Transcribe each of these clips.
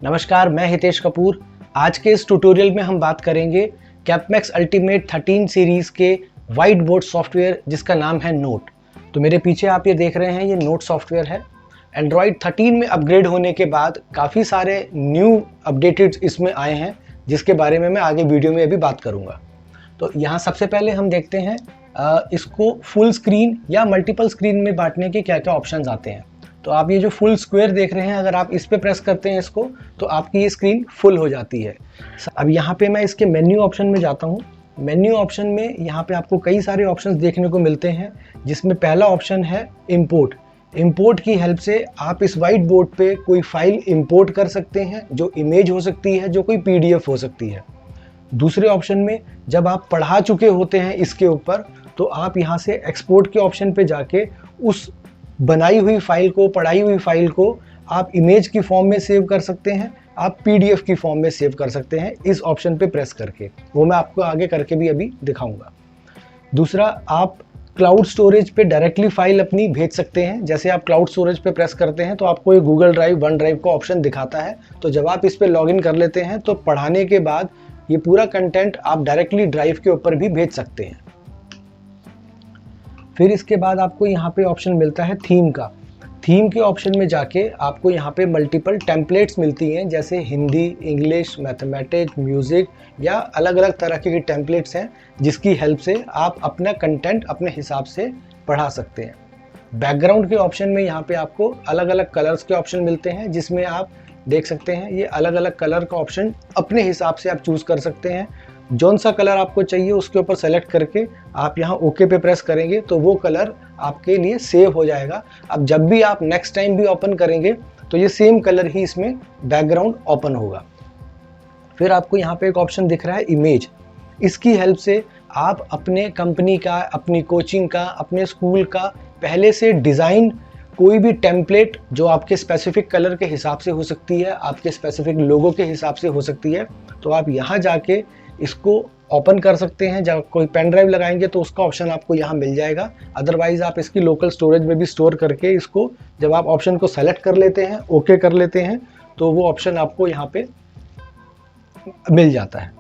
नमस्कार, मैं हितेश कपूर। आज के इस ट्यूटोरियल में हम बात करेंगे कैपमैक्स अल्टीमेट 13 सीरीज़ के वाइट बोर्ड सॉफ्टवेयर जिसका नाम है नोट। तो मेरे पीछे आप ये देख रहे हैं, ये नोट सॉफ्टवेयर है। एंड्रॉयड 13 में अपग्रेड होने के बाद काफ़ी सारे न्यू अपडेटेड इसमें आए हैं, जिसके बारे में मैं आगे वीडियो में अभी बात करूँगा। तो यहाँ सबसे पहले हम देखते हैं इसको फुल स्क्रीन या मल्टीपल स्क्रीन में बांटने के क्या क्या ऑप्शंस आते हैं। तो आप ये जो फुल स्क्वायर देख रहे हैं, अगर आप इस पे प्रेस करते हैं इसको, तो आपकी ये स्क्रीन फुल हो जाती है। अब यहाँ पे मैं इसके मेन्यू ऑप्शन में जाता हूँ। मेन्यू ऑप्शन में यहाँ पे आपको कई सारे ऑप्शंस देखने को मिलते हैं, जिसमें पहला ऑप्शन है इंपोर्ट। इंपोर्ट की हेल्प से आप इस वाइट बोर्ड पे कोई फाइल इंपोर्ट कर सकते हैं, जो इमेज हो सकती है, जो कोई PDF हो सकती है। दूसरे ऑप्शन में जब आप पढ़ा चुके होते हैं इसके ऊपर, तो आप यहाँ से एक्सपोर्ट के ऑप्शन पे जाके उस बनाई हुई फाइल को, पढ़ाई हुई फाइल को आप इमेज की फॉर्म में सेव कर सकते हैं, आप PDF की फॉर्म में सेव कर सकते हैं इस ऑप्शन पे प्रेस करके। वो मैं आपको आगे करके भी अभी दिखाऊंगा। दूसरा, आप क्लाउड स्टोरेज पे डायरेक्टली फाइल अपनी भेज सकते हैं। जैसे आप क्लाउड स्टोरेज पे प्रेस करते हैं तो आपको ये गूगल ड्राइव, वन ड्राइव का ऑप्शन दिखाता है। तो जब आप इस पे लॉगिन कर लेते हैं तो पढ़ाने के बाद ये पूरा कंटेंट आप डायरेक्टली ड्राइव के ऊपर भी भेज सकते हैं। फिर इसके बाद आपको यहाँ पे ऑप्शन मिलता है थीम का। थीम के ऑप्शन में जाके आपको यहाँ पे मल्टीपल टेम्पलेट्स मिलती हैं, जैसे हिंदी, इंग्लिश, मैथमेटिक्स, म्यूज़िक या अलग अलग तरह के टेम्पलेट्स हैं, जिसकी हेल्प से आप अपना कंटेंट अपने हिसाब से पढ़ा सकते हैं। बैकग्राउंड के ऑप्शन में यहाँ पे आपको अलग अलग कलर्स के ऑप्शन मिलते हैं, जिसमें आप देख सकते हैं ये अलग अलग कलर का ऑप्शन अपने हिसाब से आप चूज़ कर सकते हैं। जौन सा कलर आपको चाहिए उसके ऊपर सेलेक्ट करके आप यहाँ ओके पे प्रेस करेंगे तो वो कलर आपके लिए सेव हो जाएगा। अब जब भी आप नेक्स्ट टाइम भी ओपन करेंगे तो ये सेम कलर ही इसमें बैकग्राउंड ओपन होगा। फिर आपको यहाँ पे एक ऑप्शन दिख रहा है इमेज। इसकी हेल्प से आप अपने कंपनी का, अपनी कोचिंग का, अपने स्कूल का पहले से डिज़ाइन कोई भी टेम्पलेट जो आपके स्पेसिफिक कलर के हिसाब से हो सकती है, आपके स्पेसिफिक लोगो के हिसाब से हो सकती है, तो आप यहाँ जाके इसको ओपन कर सकते हैं। जब कोई पेन ड्राइव लगाएंगे तो उसका ऑप्शन आपको यहाँ मिल जाएगा। अदरवाइज़ आप इसकी लोकल स्टोरेज में भी स्टोर करके इसको, जब आप ऑप्शन को सेलेक्ट कर लेते हैं, ओके कर लेते हैं, तो वो ऑप्शन आपको यहाँ पे मिल जाता है।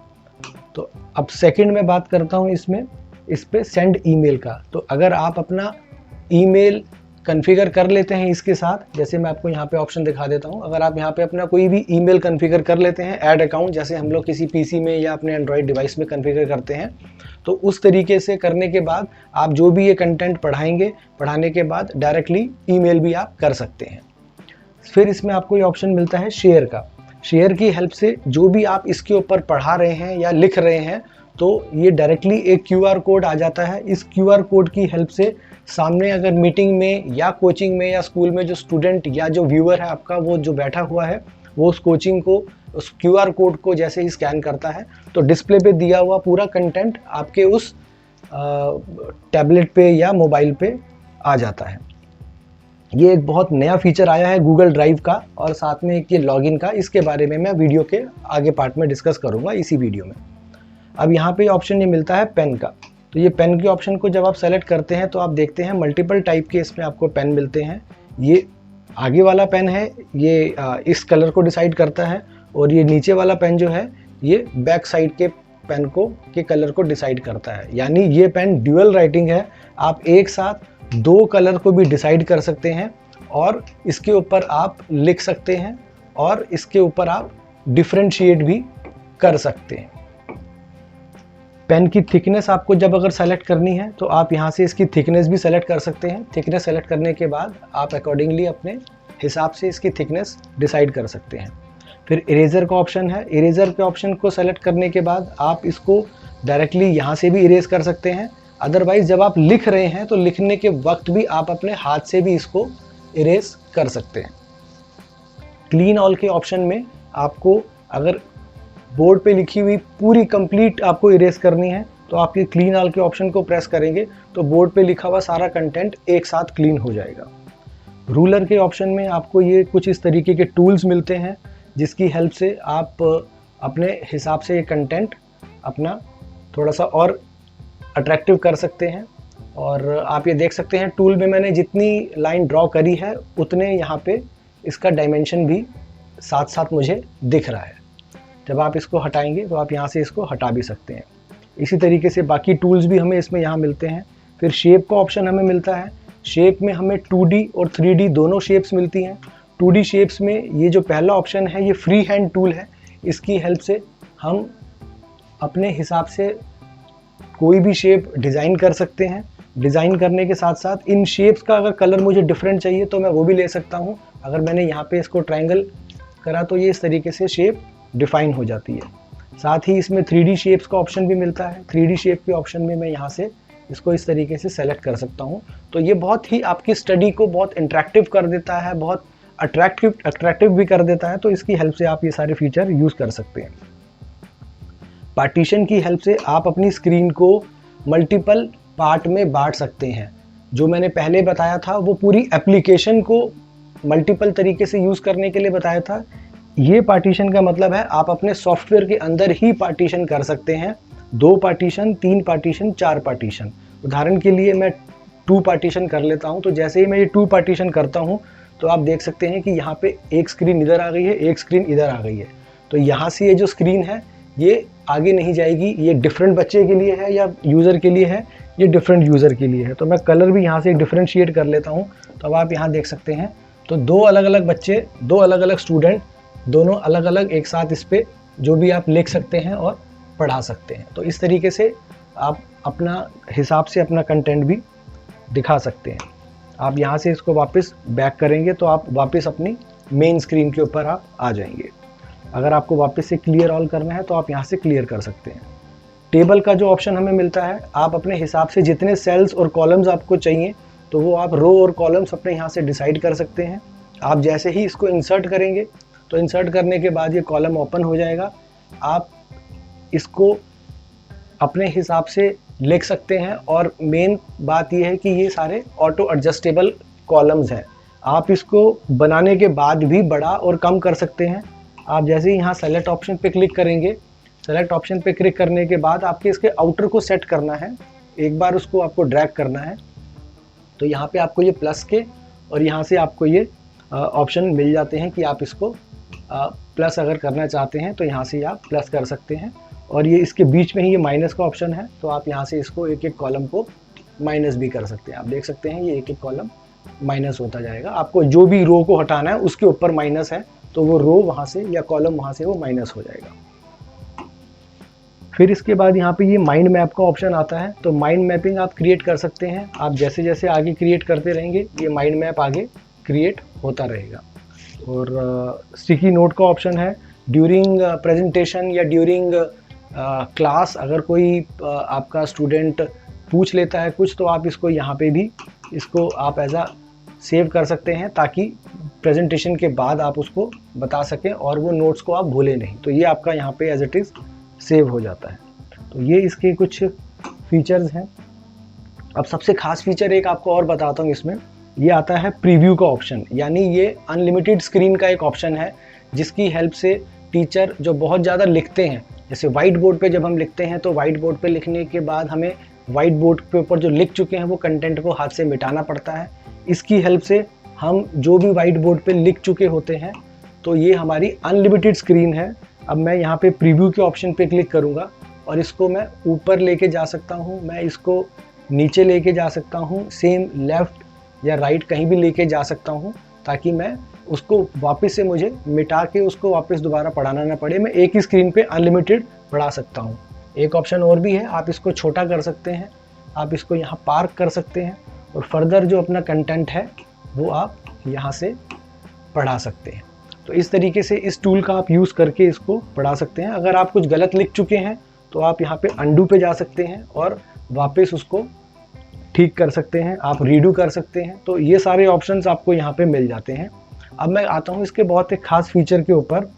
तो अब सेकंड में बात करता हूँ इस पे सेंड ईमेल का। तो अगर आप अपना ईमेल कॉन्फ़िगर कर लेते हैं इसके साथ, जैसे मैं आपको यहाँ पे ऑप्शन दिखा देता हूँ। अगर आप यहाँ पे अपना कोई भी ईमेल कॉन्फ़िगर कर लेते हैं, ऐड अकाउंट, जैसे हम लोग किसी PC में या अपने एंड्रॉयड डिवाइस में कॉन्फ़िगर करते हैं, तो उस तरीके से करने के बाद आप जो भी ये कंटेंट पढ़ाएंगे, पढ़ाने के बाद डायरेक्टली ईमेल भी आप कर सकते हैं। फिर इसमें आपको ये ऑप्शन मिलता है शेयर का। शेयर की हेल्प से जो भी आप इसके ऊपर पढ़ा रहे हैं या लिख रहे हैं, तो ये डायरेक्टली एक QR कोड आ जाता है। इस QR कोड की हेल्प से सामने अगर मीटिंग में या कोचिंग में या स्कूल में जो स्टूडेंट या जो व्यूअर है आपका, वो जो बैठा हुआ है, वो उस कोचिंग को, उस QR कोड को जैसे ही स्कैन करता है तो डिस्प्ले पे दिया हुआ पूरा कंटेंट आपके उस टैबलेट पे या मोबाइल पे आ जाता है। ये एक बहुत नया फीचर आया है गूगल ड्राइव का, और साथ में एक ये लॉगिन का। इसके बारे में मैं वीडियो के आगे पार्ट में डिस्कस करूँगा इसी वीडियो में। अब यहाँ पे ऑप्शन ये मिलता है पेन का। तो ये पेन के ऑप्शन को जब आप सेलेक्ट करते हैं तो आप देखते हैं मल्टीपल टाइप के इसमें आपको पेन मिलते हैं। ये आगे वाला पेन है, ये इस कलर को डिसाइड करता है, और ये नीचे वाला पेन जो है ये बैक साइड के पेन को के कलर को डिसाइड करता है। यानी ये पेन ड्यूअल राइटिंग है। आप एक साथ 2 कलर को भी डिसाइड कर सकते हैं और इसके ऊपर आप लिख सकते हैं, और इसके ऊपर आप डिफ्रेंशिएट भी कर सकते हैं। पेन की थिकनेस आपको जब अगर सेलेक्ट करनी है तो आप यहाँ से इसकी थिकनेस भी सेलेक्ट कर सकते हैं। थिकनेस सेलेक्ट करने के बाद आप अकॉर्डिंगली अपने हिसाब से इसकी थिकनेस डिसाइड कर सकते हैं। फिर इरेजर का ऑप्शन है। इरेजर के ऑप्शन को सेलेक्ट करने के बाद आप इसको डायरेक्टली यहाँ से भी इरेज कर सकते हैं। अदरवाइज जब आप लिख रहे हैं तो लिखने के वक्त भी आप अपने हाथ से भी इसको इरेज कर सकते हैं। क्लीन ऑल के ऑप्शन में आपको अगर बोर्ड पे लिखी हुई पूरी कंप्लीट आपको इरेज करनी है तो आप ये क्लीन ऑल के ऑप्शन को प्रेस करेंगे तो बोर्ड पे लिखा हुआ सारा कंटेंट एक साथ क्लीन हो जाएगा। रूलर के ऑप्शन में आपको ये कुछ इस तरीके के टूल्स मिलते हैं, जिसकी हेल्प से आप अपने हिसाब से ये कंटेंट अपना थोड़ा सा और अट्रैक्टिव कर सकते हैं। और आप ये देख सकते हैं टूल में मैंने जितनी लाइन ड्रॉ करी है उतने यहाँ पे इसका डायमेंशन भी साथ साथ मुझे दिख रहा है। जब आप इसको हटाएंगे तो आप यहाँ से इसको हटा भी सकते हैं। इसी तरीके से बाकी टूल्स भी हमें इसमें यहाँ मिलते हैं। फिर शेप का ऑप्शन हमें मिलता है। शेप में हमें 2D और 3D दोनों शेप्स मिलती हैं। 2D शेप्स में ये जो पहला ऑप्शन है ये फ्री हैंड टूल है। इसकी हेल्प से हम अपने हिसाब से कोई भी शेप डिज़ाइन कर सकते हैं। डिज़ाइन करने के साथ साथ इन शेप्स का अगर कलर मुझे डिफरेंट चाहिए तो मैं वो भी ले सकता हूँ। अगर मैंने यहाँ पे इसको ट्रायंगल करा तो ये इस तरीके से शेप डिफाइन हो जाती है। साथ ही इसमें 3D शेप्स का ऑप्शन भी मिलता है। 3D शेप के ऑप्शन में मैं यहाँ से इसको इस तरीके से सेलेक्ट कर सकता हूँ। तो ये बहुत ही आपकी स्टडी को बहुत इंटरेक्टिव कर देता है, बहुत अट्रैक्टिव भी कर देता है। तो इसकी हेल्प से आप ये सारे फीचर यूज़ कर सकते हैं। पार्टीशन की हेल्प से आप अपनी स्क्रीन को मल्टीपल पार्ट में बांट सकते हैं। जो मैंने पहले बताया था वो पूरी एप्लीकेशन को मल्टीपल तरीके से यूज़ करने के लिए बताया था। ये पार्टीशन का मतलब है आप अपने सॉफ्टवेयर के अंदर ही पार्टीशन कर सकते हैं। 2 पार्टीशन, 3 पार्टीशन, 4 पार्टीशन। उदाहरण के लिए मैं 2 पार्टीशन कर लेता हूँ। तो जैसे ही मैं ये 2 पार्टीशन करता हूँ तो आप देख सकते हैं कि यहाँ पे एक स्क्रीन इधर आ गई है, एक स्क्रीन इधर आ गई है। तो यहाँ से ये जो स्क्रीन है ये आगे नहीं जाएगी। ये डिफरेंट बच्चे के लिए है या यूज़र के लिए है, ये डिफरेंट यूज़र के लिए है। तो मैं कलर भी यहाँ से डिफरेंशिएट कर लेता हूँ। तो अब आप यहाँ देख सकते हैं तो 2 अलग अलग बच्चे, 2 अलग अलग स्टूडेंट, दोनों अलग अलग एक साथ इस पर जो भी आप लिख सकते हैं और पढ़ा सकते हैं। तो इस तरीके से आप अपना हिसाब से अपना कंटेंट भी दिखा सकते हैं। आप यहाँ से इसको वापस बैक करेंगे तो आप वापस अपनी मेन स्क्रीन के ऊपर आप आ जाएंगे। अगर आपको वापस से क्लियर ऑल करना है तो आप यहाँ से क्लियर कर सकते हैं। टेबल का जो ऑप्शन हमें मिलता है, आप अपने हिसाब से जितने सेल्स और कॉलम्स आपको चाहिए तो वो आप रो और कॉलम्स अपने यहाँ से डिसाइड कर सकते हैं। आप जैसे ही इसको इंसर्ट करेंगे तो इंसर्ट करने के बाद ये कॉलम ओपन हो जाएगा। आप इसको अपने हिसाब से लिख सकते हैं और मेन बात यह है कि ये सारे ऑटो एडजस्टेबल कॉलम्स हैं। आप इसको बनाने के बाद भी बड़ा और कम कर सकते हैं। आप जैसे ही यहाँ सेलेक्ट ऑप्शन पे क्लिक करेंगे, सेलेक्ट ऑप्शन पे क्लिक करने के बाद आपके इसके आउटर को सेट करना है। एक बार उसको आपको ड्रैग करना है तो यहाँ पे आपको ये प्लस के और यहाँ से आपको ये ऑप्शन मिल जाते हैं कि आप इसको प्लस अगर करना चाहते हैं तो यहाँ से आप प्लस कर सकते हैं। और ये इसके बीच में ही ये माइनस का ऑप्शन है तो आप यहाँ से इसको एक एक कॉलम को माइनस भी कर सकते हैं। आप देख सकते हैं ये एक एक कॉलम माइनस होता जाएगा। आपको जो भी रो को हटाना है उसके ऊपर माइनस है तो वो रो वहाँ से या कॉलम वहाँ से वो माइनस हो जाएगा। फिर इसके बाद यहाँ पे ये माइंड मैप का ऑप्शन आता है। तो माइंड मैपिंग आप क्रिएट कर सकते हैं। आप जैसे जैसे आगे क्रिएट करते रहेंगे ये माइंड मैप आगे क्रिएट होता रहेगा। और स्टिकी नोट का ऑप्शन है। ड्यूरिंग प्रेजेंटेशन या ड्यूरिंग क्लास अगर कोई आपका स्टूडेंट पूछ लेता है कुछ तो आप इसको यहाँ पे भी इसको आप एज अ सेव कर सकते हैं ताकि प्रेजेंटेशन के बाद आप उसको बता सकें और वो नोट्स को आप भूलें नहीं। तो ये आपका यहाँ पे एज इट इज़ सेव हो जाता है। तो ये इसके कुछ फीचर्स हैं। अब सबसे खास फीचर एक आपको और बताता हूँ इसमें, ये आता है प्रीव्यू का ऑप्शन। यानी ये अनलिमिटेड स्क्रीन का एक ऑप्शन है जिसकी हेल्प से टीचर जो बहुत ज़्यादा लिखते हैं, जैसे वाइट बोर्ड पे जब हम लिखते हैं तो वाइट बोर्ड पे लिखने के बाद हमें वाइट बोर्ड के ऊपर जो लिख चुके हैं वो कंटेंट को हाथ से मिटाना पड़ता है। इसकी हेल्प से हम जो भी वाइट बोर्ड पे लिख चुके होते हैं तो ये हमारी अनलिमिटेड स्क्रीन है। अब मैं यहाँ पे प्रीव्यू के ऑप्शन पे क्लिक करूँगा और इसको मैं ऊपर लेके जा सकता हूँ, मैं इसको नीचे लेके जा सकता हूँ, सेम लेफ़्ट या राइट कहीं भी लेके जा सकता हूँ ताकि मैं उसको वापस से मुझे मिटा के उसको वापस दोबारा पढ़ाना ना पड़े। मैं एक ही स्क्रीन पे अनलिमिटेड पढ़ा सकता हूँ। एक ऑप्शन और भी है, आप इसको छोटा कर सकते हैं, आप इसको यहाँ पार्क कर सकते हैं और फर्दर जो अपना कंटेंट है वो आप यहाँ से पढ़ा सकते हैं। तो इस तरीके से इस टूल का आप यूज़ करके इसको पढ़ा सकते हैं। अगर आप कुछ गलत लिख चुके हैं तो आप यहाँ पे अंडू पे जा सकते हैं और वापस उसको ठीक कर सकते हैं, आप रीडू कर सकते हैं। तो ये सारे ऑप्शंस आपको यहाँ पे मिल जाते हैं। अब मैं आता हूँ इसके बहुत एक खास फीचर के ऊपर।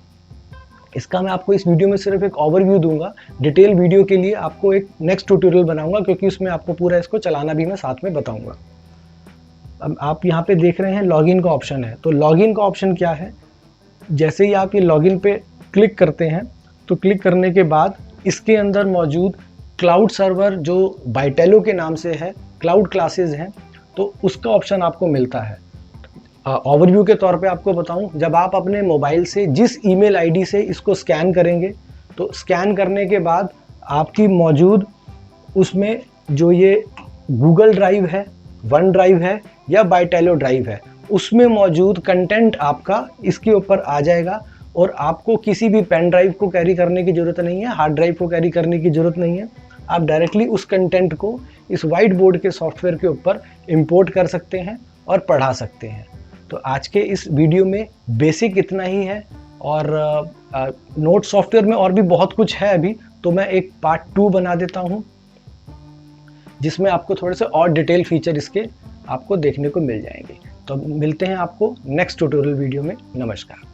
इसका मैं आपको इस वीडियो में सिर्फ एक ओवरव्यू दूंगा। डिटेल वीडियो के लिए आपको एक नेक्स्ट ट्यूटोरियल बनाऊंगा क्योंकि उसमें आपको पूरा इसको चलाना भी मैं साथ में बताऊंगा। अब आप यहाँ पे देख रहे हैं लॉगिन का ऑप्शन है। तो लॉगिन का ऑप्शन क्या है, जैसे ही आप ये लॉगिन पे क्लिक करते हैं तो क्लिक करने के बाद इसके अंदर मौजूद क्लाउड सर्वर जो बाइटेलो के नाम से है, क्लाउड क्लासेस हैं, तो उसका ऑप्शन आपको मिलता है। ओवरव्यू के तौर पे आपको बताऊं, जब आप अपने मोबाइल से जिस ईमेल आईडी से इसको स्कैन करेंगे, तो स्कैन करने के बाद आपकी मौजूद उसमें जो ये गूगल ड्राइव है, वन ड्राइव है या बाइटेलो ड्राइव है, उसमें मौजूद कंटेंट आपका इसके ऊपर आ जाएगा और आपको किसी भी पेन ड्राइव को कैरी करने की ज़रूरत नहीं है, हार्ड ड्राइव को कैरी करने की ज़रूरत नहीं है। आप डायरेक्टली उस कंटेंट को इस वाइट बोर्ड के सॉफ्टवेयर के ऊपर इंपोर्ट कर सकते हैं और पढ़ा सकते हैं। तो आज के इस वीडियो में बेसिक इतना ही है, और नोट सॉफ्टवेयर में और भी बहुत कुछ है अभी, तो मैं एक पार्ट 2 बना देता हूँ जिसमें आपको थोड़े से और डिटेल फीचर इसके आपको देखने को मिल जाएंगे। तो मिलते हैं आपको नेक्स्ट ट्यूटोरियल वीडियो में। नमस्कार।